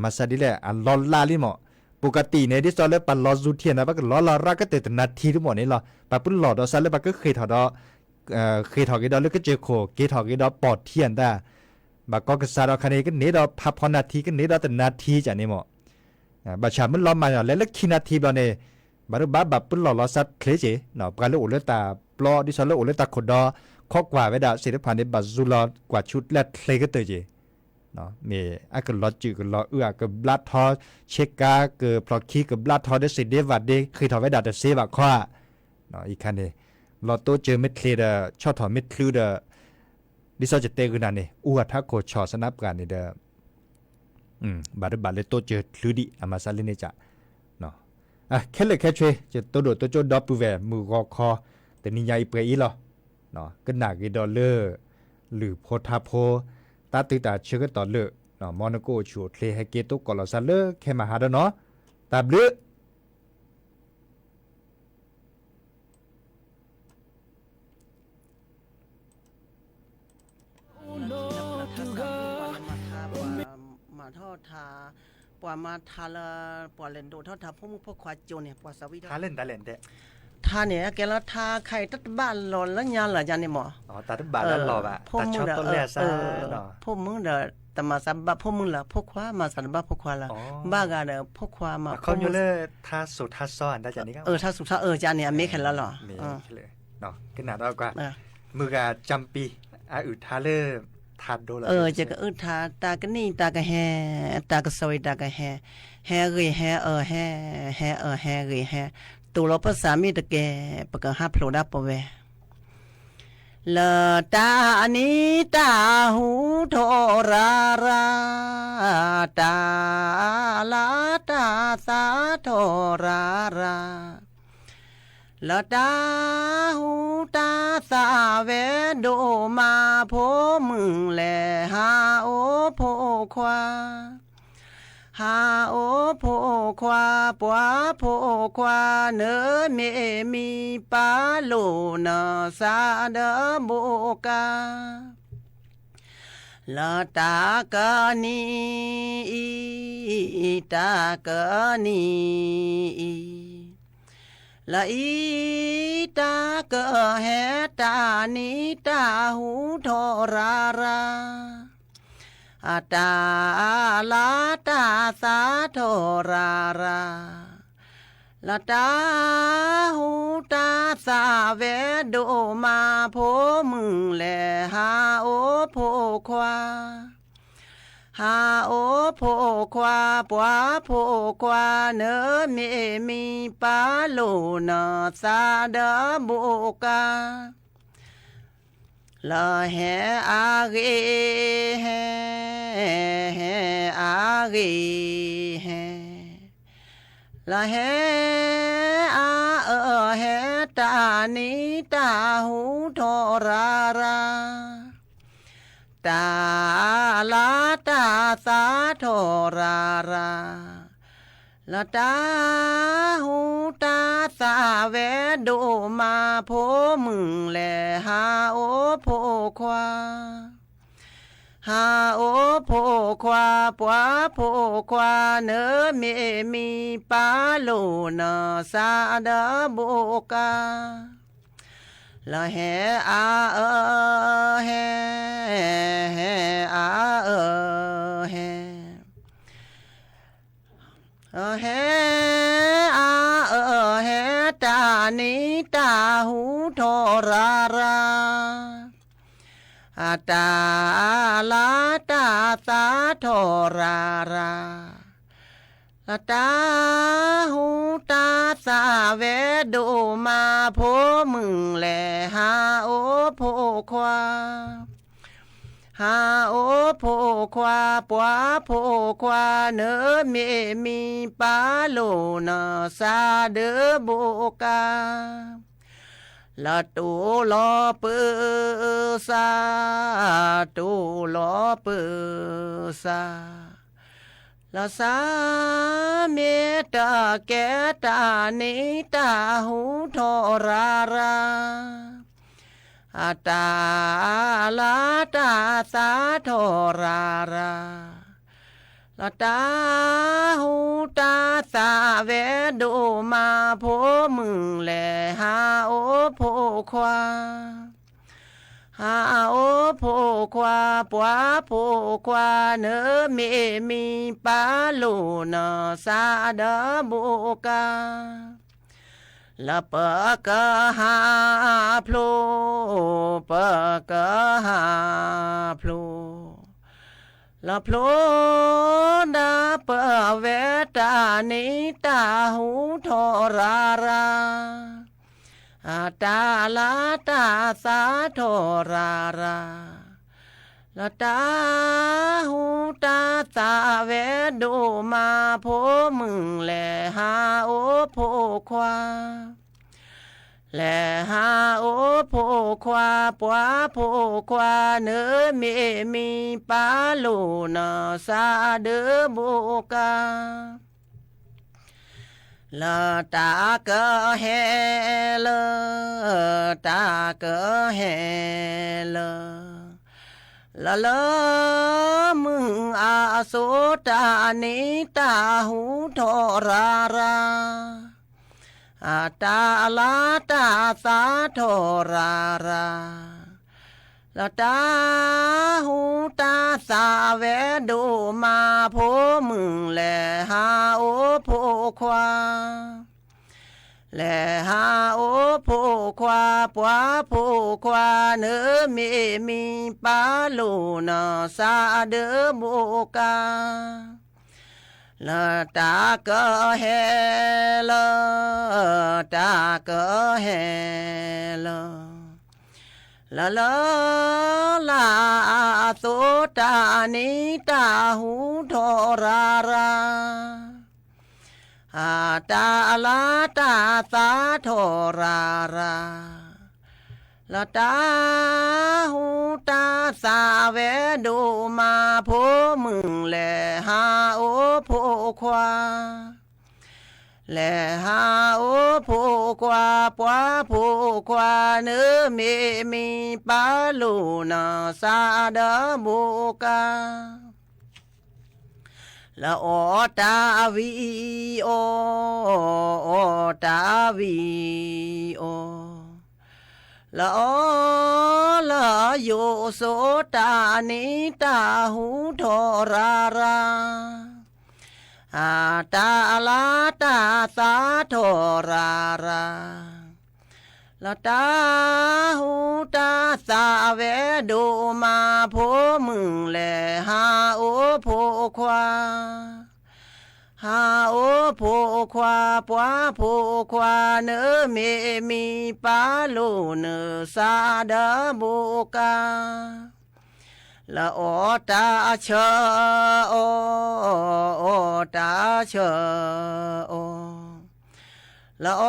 มาซาดิแหละลอลาลิมอปกติเนี่ยที่ซอเลปันลอจูเทียนนะปะก็ลอลารักก็เตะนาทีทั้งหมดนี่หรอปะปุ่นหลอดอซาเลปะก็เคยถอดเคยถอดกี่ดอแล้วก็เจอโคเกถอดกี่ดอปอดเทียนได้บะก็กษาเราคันนี้ก็เนดอพับพอนาทีก็เนดอแต่นาทีจากนี่หมอบาชามันล้อมมาแล้วคินาทีเราเนี่ยบารุบ้าแบบปุ่นหลอดซัดเคลเจเนาะการเลือกอุลตาปลอดิซอเลอุลตาขดดอข้อกว่าเวลาศิลปะในบัตรจูลอกว่าชุดและเคลก็เตยเจเนาะมีอักลอจืกลอกับบลัดทอเช็กกาเกิดพลอคีกับบลัดทอได้สิเดวัดเดคือถอดเวลาแต่เซบะข้อเนาะอีกคันเนี่ยลอโตเจอเม็ดเคลเดชอบถอดเม็ดคลูเดดิซอจะเตกุนันเนี่ยทักโคชอสนับกันเนี่ยเดบาร์เลยโตเจอคลูดิอามาซาเลเนจ่าเนาะแค่เลยแค่ช่วยจะโตโดโจดอปูเวมือกอคอแต่นี่ใหญ่เปรย์หรอเนาะก็หนักกี่ดอลเลอร์หรือโพธาโพตาติตาเชื่อก็ต่อเลอเนาะมอนาโกชัวเทให้เกตุกอลซาเลอแค่มาหาดเนาะตาบลือมาทอดทาปวมาทาละปวเลนโดทอดทาพวกควาโจเนี่ยปวสวิทาเล่นตาเล่นเด้ทาเนี่ยแกละทาไข่ตัดบ้านหล่นแล้วยาละจันนี่หมอตัดบ้านแล้วหล่อบ่ะตัดชอบต้นแรกซะเนาะพวกมึงเด้อแต่มาสับพวกมึงล่ะพวกความาสันบ้าพวกควาละบ้ากาเด้อพวกความาเขาอยู่เลยทาสุดทาซ้อนได้จันนี่ครับทาสุดทาจันเนี่ยเมฆเห็นแล้วหรอเลยเนาะขนาดเราก็มือกาจำปีอึดทาเลทาโดละจะก็อึดทาตากะนี่ตากะแฮตากะสวยตากะแฮแฮเรแฮแฮแฮแฮเรแฮตัวเราภาษามีตะแกปะกะฮับโผล่ดับปะเวเลตานิตาหูโทรารา ตาลาตาสาโทราราละตาหูตาสาเวโดมาโพมึงแลหาโอโพควาหาโอโพควาปัวโพควาเนเมมีปาโลนาสาเดโบกาละตากะนีตากะนีละอีตากะแหตานีตาหูทอราราอาตาลาตาสาโทราราละตาหูตาสาเวโดมาโพมึงแลหาโอโพควาหาโอโพควาปัวโพควาเนเมมีปาโลนาสาเดโบกาละแหอาเกแหอาเกแหละแหอาแหตานีตาหูทอราราตาลาตาสาโทราราละตาหูตาสาเวโดมาโพมึงแลหาโอโพควาหาโอโพควาปัวโพควาเนเมมีปาโลนาสาเดโบกาละแหอาแหอาแหแหอาแหตานีตาหูทอราราอาตาลาตาสาโทราราละตาหูตาสาเวโดมาโพมึงแลหาโอโพควาหาโอโพควาปัวโพควาเนเมมีปาโลนาสาเดโบกาละตูลอปือซาตูลอปือซาละสาเมตาแกตานิตาหูทอราราอาตาลาตาสาโทราราละตาหูตาสาเวโดมาโพมึงแลหาโอโพควาหาโอโพควาปัวโพควาเนเมมีปาโลนาสาเดโบกาละปะกะหาโพลปะกะหาโพลละโพลดาปะเวตานิตาหูทอราราอาตาลาตาสาโทราราละตาหูตาสาเวโดมาโพมึงแลหาโอโพควาแลหาโอโพควาปัวโพควาเนเมมีปาโลนาสาเดโบกาละตากะแหลตากะแหลละละมึงอาโสตานิตาหูทอราราอาตาลาตาสาโทราราละตาหูตาสาเวโดมาโพมึงแลหาโอโพควาแลหาโอโพควาปัวโพควาเนเมมีปาโลนาสาเดโบกาละตากะแหลตากะแหลละละ ลาโสตานิตาหูทราราตาลาตาสาทราราละตาหูตาสาเวดูมาโพมึงแลหาโอโพควาแลหาโอโพควาปวาโพควาเนื้อเมมีปาลูนาสาดาโบกาละออตาวีโอตาวีโอละอละโยโสตานิตาหูทราราตาลาตาสาทราราละตาหูตาสาเวดูมาโพมึงแลหาโอโพควาหาโอโพควาปวาโพควาเนื้อเมมีปาลูเนื้อสาดาโบกาละออตาเชอโอตาเชอละอ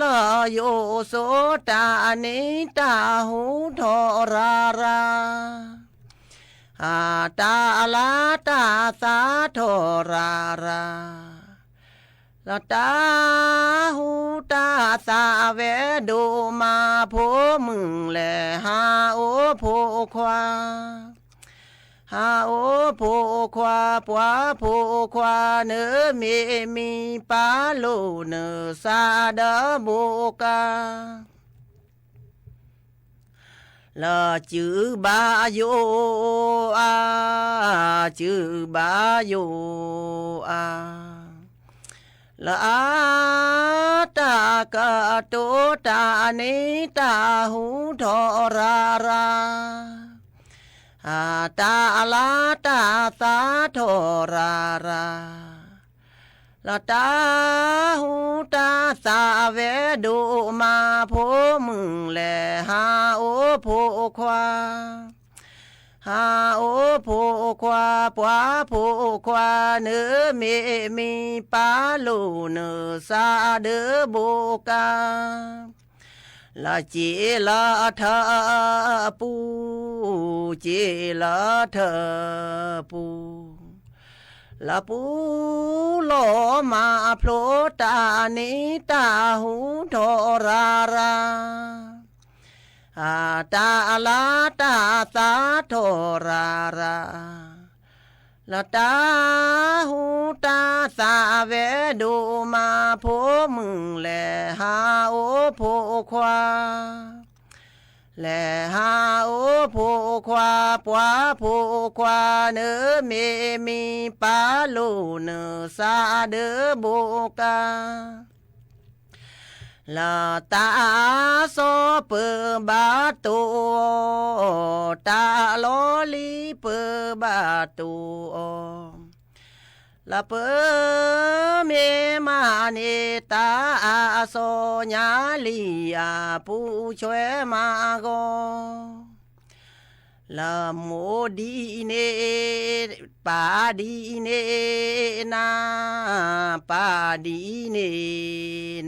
ละโยโสตานิตาหูทราราตาลาตาสาทราราละตาหูตาสาเวดูมาโพมึงแลหาโอโพควาหาโอโพควาปวาโพควาเนื้อเมมีปาลูเนื้อสาดาโบกาละจือบาโยจือบาโยละตากะโตตานิตาหูทราราตาลาตาสาทราราละตาหูตาสาเวดูมาโพมึงแลหาโอโพควาหาโอโพควาปวาโพควาเนื้อเมมีปาลูเนื้อสาเดโบกาละเจละเธอปูเจละเธอปูละปูโลมาโพลตานิตาหูทราราตาลาตาสาทราราละตาหูตาสาเวดูมาโพมึงแลหาโอโพควาแลหาโอโพควาปวาโพควาเนื้อเมมีปาลูเนื้อสาเดโบกาละตาโซเปบาตูตาโลลีเปบาตูละเปเมมาเนตาโซญาลีอาผู้ช่วยมาโกละโมดีเนปาดีเนนาปาดีเน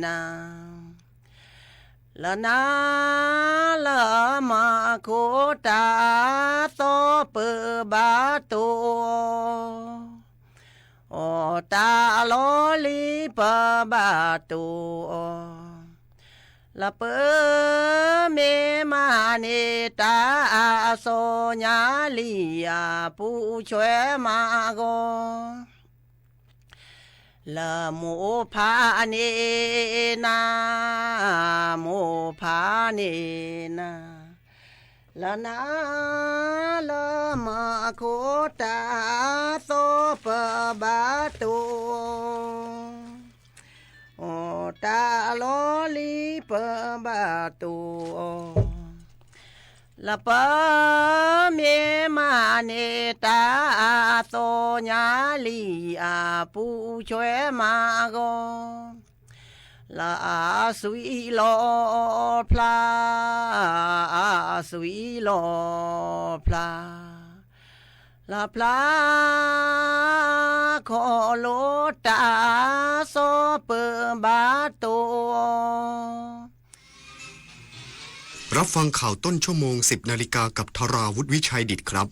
นาละนาละมาโคตาโซเปบาตูโอตาโลลีปบาตูละเปเมมาเนตาโซญาลีอาผู้ช่วยมาโกละโมพาเนนาโมพาเนนาละนาละมาโคตาโซปบาตูโอตาโลลีปบาตูละปะเมมาเนตาโซญาลีอาผู้ช่วยมาโกละสุยโลพลา สวีลอพลาลาพลาขอโลตาโซเปบาโต รับฟังข่าวต้นชั่วโมง 10 นาฬิกากับธราวุฒิวิชัยดิตครับ